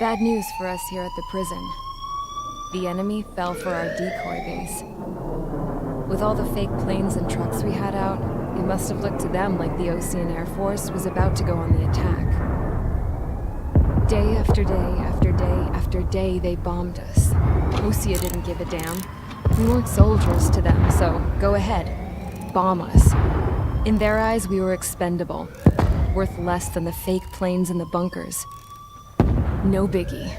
Bad news for us here at the prison. The enemy fell for our decoy base. With all the fake planes and trucks we had out, it must have looked to them like the Ocean Air Force was about to go on the attack. Day after day after day after day, they bombed us. Osea didn't give a damn. We weren't soldiers to them, so go ahead. Bomb us. In their eyes, we were expendable. Worth less than the fake planes in the bunkers. No biggie.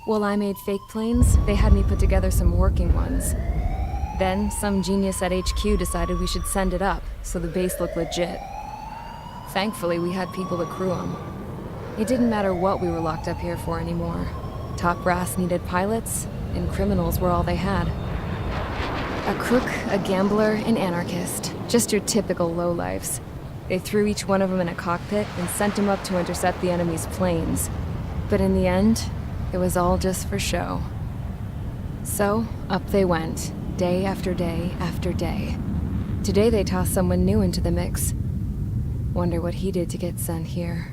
While I made fake planes, they had me put together some working ones. Then, some genius at HQ decided we should send it up, so the base looked legit. Thankfully, we had people to crew them. It didn't matter what we were locked up here for anymore. Top brass needed pilots, and criminals were all they had. A crook, a gambler, an anarchist. Just your typical lowlifes. They threw each one of them in a cockpit and sent them up to intercept the enemy's planes. But in the end, it was all just for show. So, up they went, day after day after day. Today they tossed someone new into the mix. Wonder what he did to get sent here.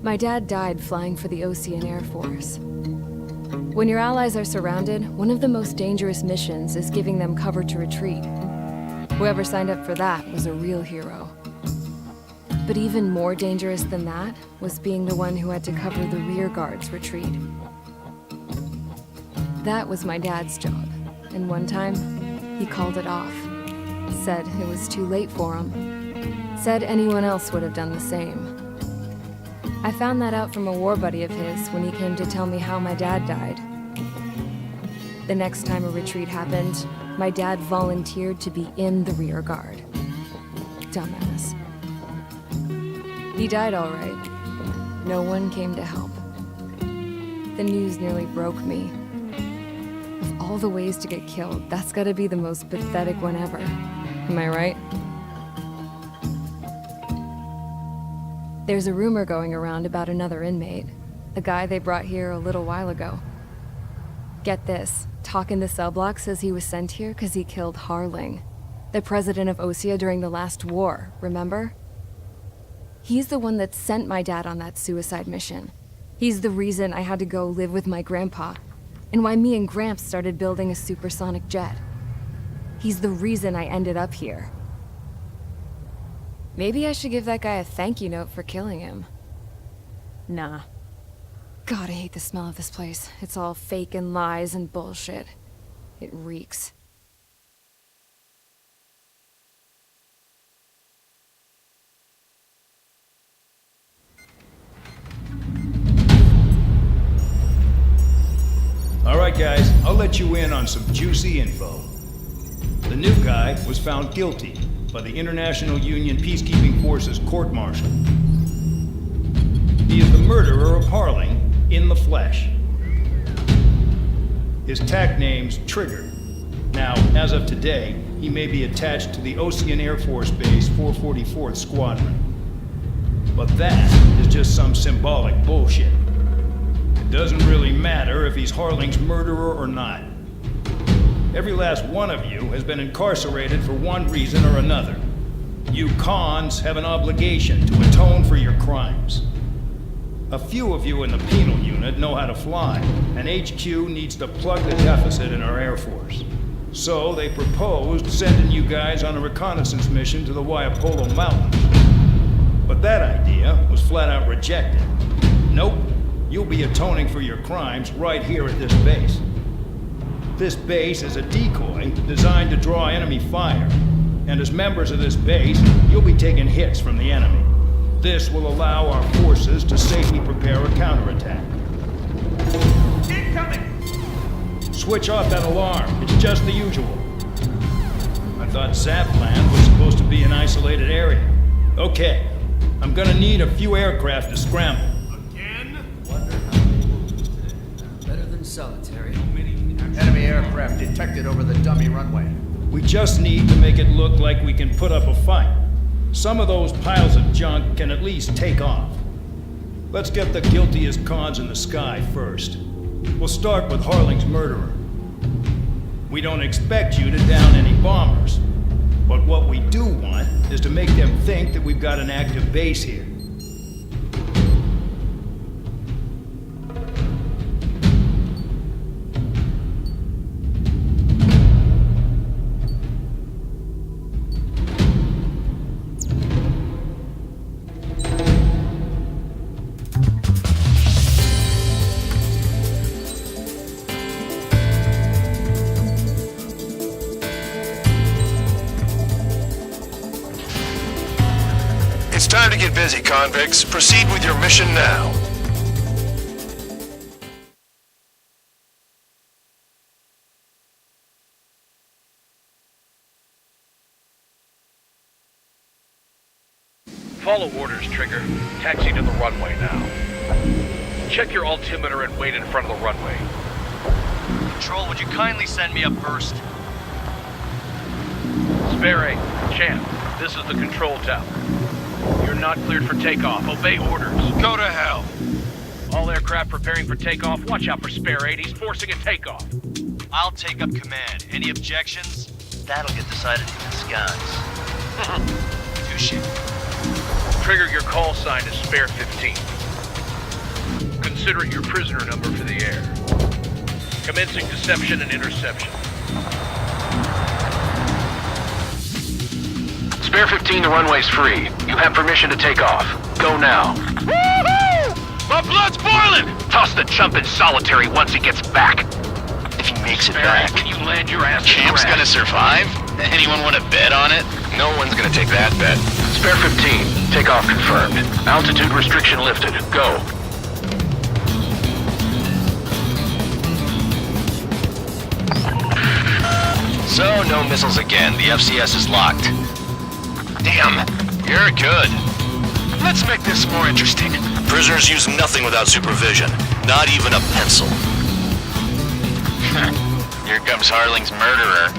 My dad died flying for the Ocean Air Force. When your allies are surrounded, one of the most dangerous missions is giving them cover to retreat. Whoever signed up for that was a real hero. But even more dangerous than that was being the one who had to cover the rear guard's retreat. That was my dad's job, and one time, he called it off. Said it was too late for him. Said anyone else would have done the same. I found that out from a war buddy of his when he came to tell me how my dad died. The next time a retreat happened, my dad volunteered to be in the rear guard. Dumbass. He died all right. No one came to help. The news nearly broke me. Of all the ways to get killed, that's gotta be the most pathetic one ever. Am I right? There's a rumor going around about another inmate. A guy they brought here a little while ago. Get this, talk in the cell block says he was sent here because he killed Harling, the president of Osea during the last war, remember? He's the one that sent my dad on that suicide mission. He's the reason I had to go live with my grandpa, and why me and Gramps started building a supersonic jet. He's the reason I ended up here. Maybe I should give that guy a thank you note for killing him. Nah. God, I hate the smell of this place. It's all fake and lies and bullshit. It reeks. Alright guys, I'll let you in on some juicy info. The new guy was found guilty by the International Union Peacekeeping Forces court-martial. He is the murderer of Harling in the flesh. His tag name's Trigger. Now, as of today, he may be attached to the Ocean Air Force Base 444th Squadron. But that is just some symbolic bullshit. It doesn't really matter if he's Harling's murderer or not. Every last one of you has been incarcerated for one reason or another. You cons have an obligation to atone for your crimes. A few of you in the penal unit know how to fly, and HQ needs to plug the deficit in our Air Force. So they proposed sending you guys on a reconnaissance mission to the Waiapolo Mountains. But that idea was flat out rejected. Nope, you'll be atoning for your crimes right here at this base. This base is a decoy designed to draw enemy fire, and as members of this base, you'll be taking hits from the enemy. This will allow our forces to safely prepare a counterattack. Incoming! Switch off that alarm. It's just the usual. I thought Zapland was supposed to be an isolated area. Okay, I'm gonna need a few aircraft to scramble. Again? Wonder how many will lose today. Better than solitary. Enemy aircraft detected over the dummy runway. We just need to make it look like we can put up a fight. Some of those piles of junk can at least take off. Let's get the guiltiest cons in the sky first. We'll start with Harling's murderer. We don't expect you to down any bombers, but what we do want is to make them think that we've got an active base here. time to get busy, convicts. Proceed with your mission now. Follow orders, Trigger. Taxi to the runway now. Check your altimeter and wait in front of the runway. Control, would you kindly send me up first? Spare 8, Champ, this is the control tower. You're not cleared for takeoff. Obey orders. Go to hell. All aircraft preparing for takeoff. Watch out for Spare 8. He's forcing a takeoff. I'll take up command. Any objections? That'll get decided in the skies. Touche. Trigger, your call sign is Spare 15. Consider it your prisoner number for the air. Commencing deception and interception. Spare 15, the runway's free. You have permission to take off. Go now. Woohoo! My blood's boiling! Toss the chump in solitary once he gets back. If he makes it back. When you land your ass Champ's gonna survive? Anyone want to bet on it? No one's gonna take that bet. Spare 15, takeoff confirmed. Altitude restriction lifted. Go. So, no missiles again. The FCS is locked. Damn, you're good. Let's make this more interesting. Prisoners use nothing without supervision. Not even a pencil. Here comes Harling's murderer.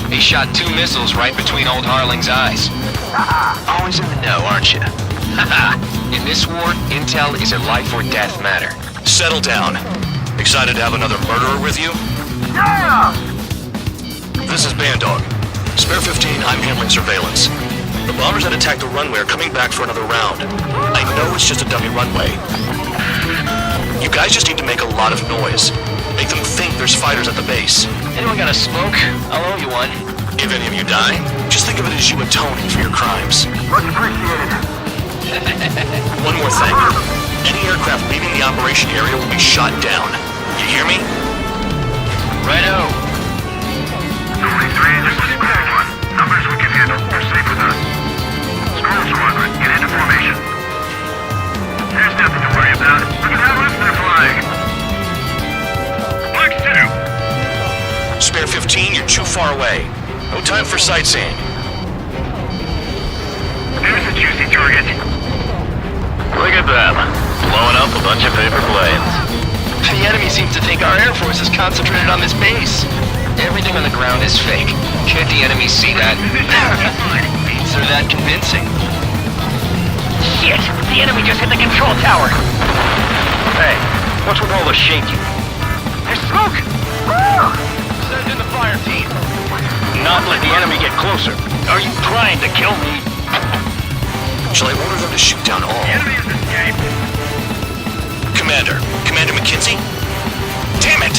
He shot 2 missiles right between old Harling's eyes. Always in the know, aren't you? In this war, intel is a life or death matter. Settle down. Excited to have another murderer with you? Yeah! This is Bandog. Spare 15, I'm handling surveillance. The bombers that attacked the runway are coming back for another round. I know it's just a dummy runway. You guys just need to make a lot of noise. Make them think there's fighters at the base. Anyone got a smoke? I'll owe you one. If any of you die, just think of it as you atoning for your crimes. Much appreciated. One more thing. Any aircraft leaving the operation area will be shot down. You hear me? Righto. Only 3, this is Squall 1. Numbers we can handle. You're safe with us. Squall Squadron, get into formation. There's nothing to worry about. Look at how loose they're flying. Black 2. Spare 15, you're too far away. No time for sightseeing. There's a juicy target. Look at them. Blowing up a bunch of paper planes. The enemy seems to think our Air Force is concentrated on this base. Everything on the ground is fake. Can't the enemy see that? Beats are that convincing. Shit! The enemy just hit the control tower! Hey, what's with all the shaking? There's smoke! Send in the fire team. Not let the enemy get closer. Are you trying to kill me? Shall I order them to shoot down all? The enemy has escaped. Commander McKinsey? Damn it!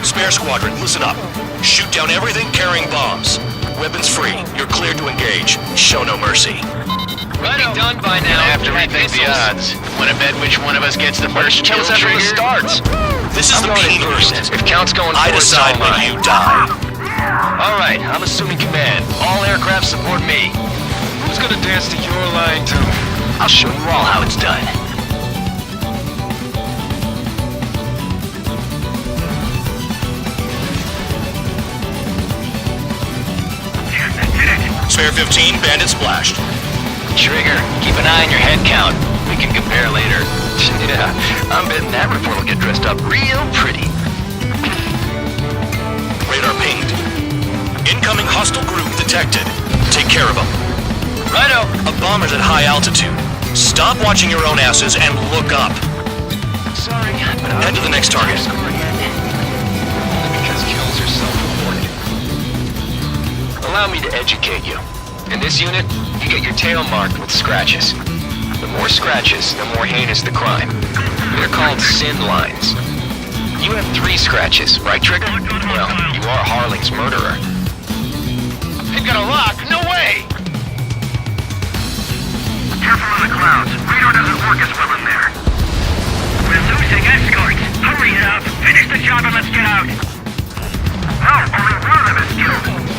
Spare Squadron, listen up. Shoot down everything carrying bombs. Weapons free. You're cleared to engage. Show no mercy. We'll be done by now. Have to rethink the odds. Want to bet which one of us gets the first kill from the start? This is the penal unit. If Count's going I forward, decide when you die. All right, I'm assuming command. All aircraft support me. Who's gonna dance to your line, too? I'll show you all how it's done. Spare 15, bandit splashed. Trigger, keep an eye on your head count. We can compare later. Yeah, I'm betting that report will get dressed up real pretty. Radar pinged. Incoming hostile group detected. Take care of them. Righto. A bomber's at high altitude. Stop watching your own asses and look up. Sorry, but Head to the next target. Because kills are self-reported. Allow me to educate you. In this unit, you get your tail marked with scratches. The more scratches, the more heinous the crime. They're called sin lines. You have 3 scratches, right, Trigger? Well, you are Harling's murderer. They've got a lock. No way! Careful on the clouds. Radar doesn't work as well in there. We're losing escorts. Hurry it up. Finish the job and let's get out. No, only one of them is killed.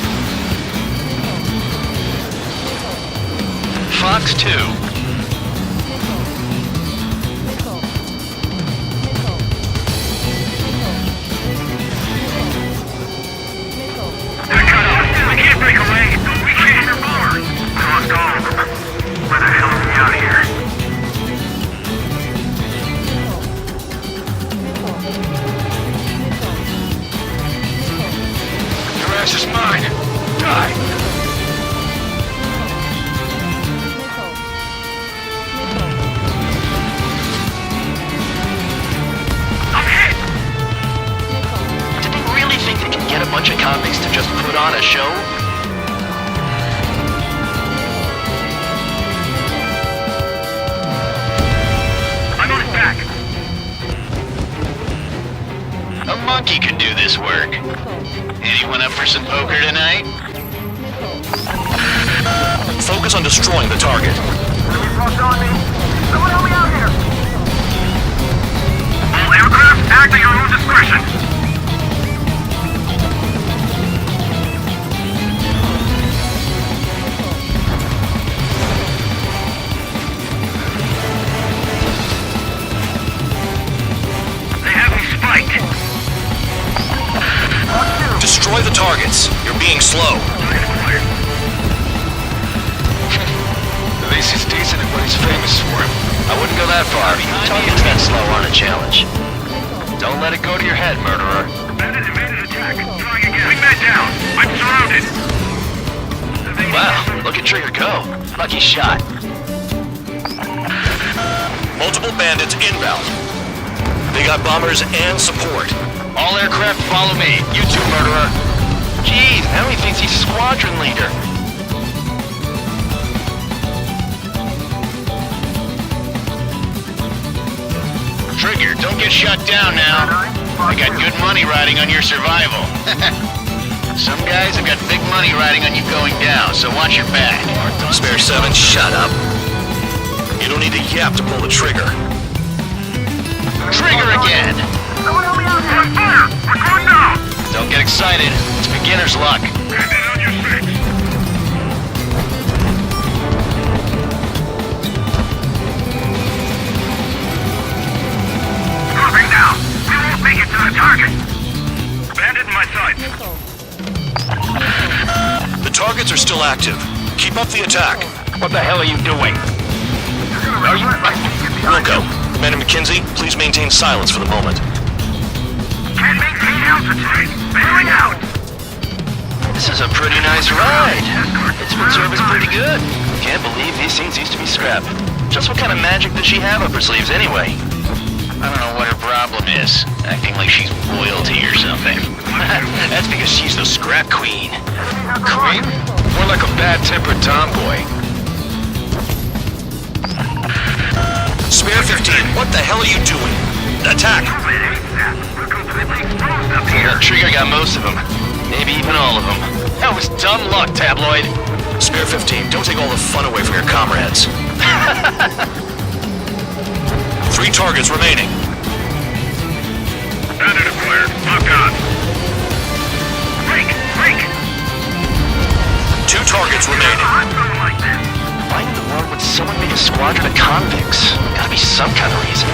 bunch of convicts to just put on a show? I'm on his back. A monkey can do this work. Anyone up for some poker tonight? Focus on destroying the target. Enemy thrust on me. Someone help me out here. All aircraft, act at your own discretion. They have me spiked. Destroy the targets. You're being slow. At least he's decent at what he's famous for. I wouldn't go that far. Talking that slow on a challenge. Don't let it go to your head, murderer. Bandit evaded attack. Trying again. Wingman down. I'm surrounded. Wow, look at Trigger go. Lucky shot. Multiple bandits inbound. They got bombers and support. All aircraft follow me. You too, murderer. Jeez, now he thinks he's squadron leader. Trigger, don't get shut down now. I got good money riding on your survival. Some guys have got big money riding on you going down, so watch your back. Spare 7, shut up. You don't need a yap to pull the trigger. Trigger again! Someone help me out here. On fire! We're going down! Don't get excited. It's beginner's luck. Bandit on your six. Dropping down. We won't make it to the target. Bandit in my sights. The targets are still active. Keep up the attack. What the hell are you doing? Are you... Wilco, Commander McKenzie, please maintain silence for the moment. Can't maintain altitude. Bailing out. This is a pretty nice ride. Its service pretty good. Can't believe these things used to be scrapped. Just what kind of magic does she have up her sleeves anyway? I don't know what her problem is. Acting like she's royalty or something. That's because she's the scrap queen. Queen? More like a bad-tempered tomboy. Spare 15, what the hell are you doing? Attack! We're completely exposed up here. Trigger got most of them. Maybe even all of them. That was dumb luck, Tabloid. Spare 15, don't take all the fun away from your comrades. 3 targets remaining. Bandit acquired. Lock on. Break! Break! 2 targets remaining. Something like this. Why in the world would someone make a squadron of convicts? Gotta be some kind of reason.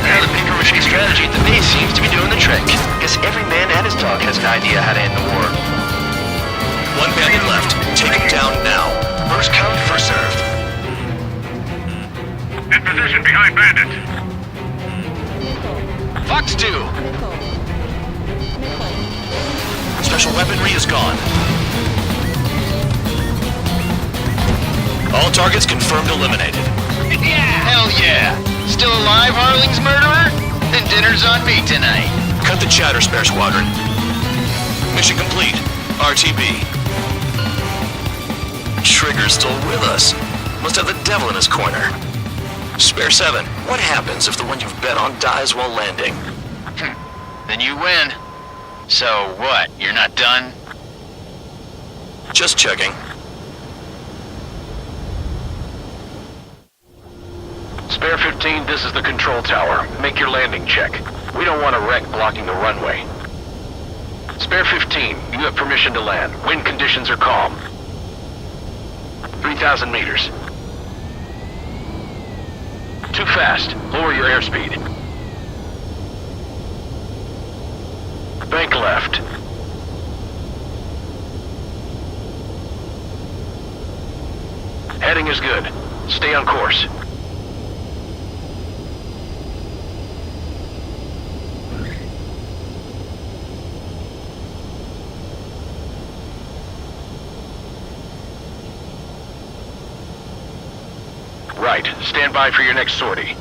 Now the paper mache strategy at the base seems to be doing the trick. Guess every man and his dog has an idea how to end the war. 1 bandit left. Take him down now. First come, first served. In position behind Bandit. Fox 2! Special weaponry is gone. All targets confirmed eliminated. Yeah! Hell yeah! Still alive, Harling's murderer? Then dinner's on me tonight. Cut the chatter, Spare Squadron. Mission complete. RTB. Trigger's still with us. Must have the devil in his corner. Spare 7, what happens if the one you've bet on dies while landing? Then you win. So what, you're not done? Just checking. Spare 15, this is the control tower. Make your landing check. We don't want a wreck blocking the runway. Spare 15, you have permission to land. Wind conditions are calm. 3,000 meters. Too fast. Lower your airspeed. Bank left. Heading is good. Stay on course. Right. Stand by for your next sortie.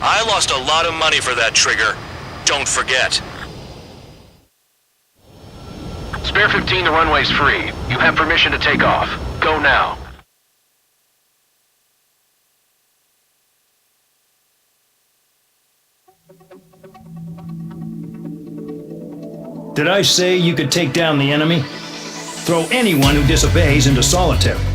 I lost a lot of money for that trigger. Don't forget. Spare 15, the runway's free. You have permission to take off. Go now. Did I say you could take down the enemy? Throw anyone who disobeys into solitary.